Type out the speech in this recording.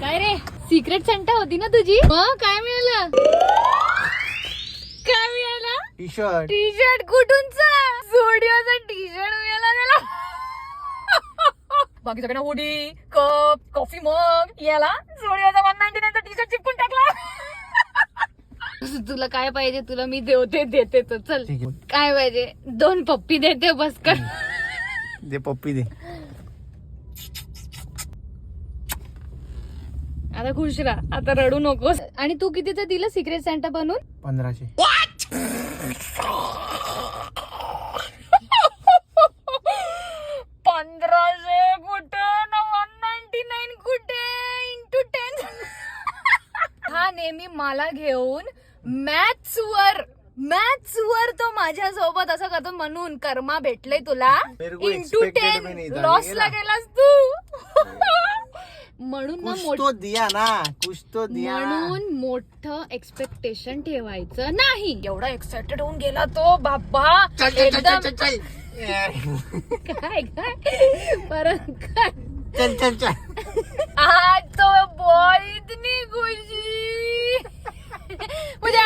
काय रे secret Santa होती ना तुझी? मग काय मिळालं? काय मिळालं? T shirt. टी शर्ट कुठूनचा? झोडिओचा टी शर्ट मिळाला त्याला. बाकी सगळ्यांना हुडी, कप, कॉफी मग, याला झोडिओचा 199 चा टी शर्ट चिपकून टाकला. तुला काय पाहिजे? तुला मी देते तो. चल ठीक आहे. काय पाहिजे? 2 पप्पी देते बस कर. दे पप्पी दे. आता खुश राहा, आता रडू नकोस. आणि तू कितीचं दिलं सिक्रेट सेंटा बनून? 1500. 1500 कुठं ना 199 कुठे इंटू 10. हा नेहमी मला घेऊन मॅथ्स वर तो माझ्या सोबत असं करतो म्हणून कर्मा भेटले तुला. मेरे को इंटू expected भी नहीं 10 था, लॉस ये ला ना. गेलास तू. म्हणून ना कुछ तो दिया ना, कुछ तो दिया. म्हणून मोठं एक्सपेक्टेशन ठेवायचं नाही. एवढा एक्साइटेड होऊन गेला तो बाबा. चल चल चल एकदम चल चल काय परत काय चल चल चल. आज तो बॉय इतनी खुशी. मुझे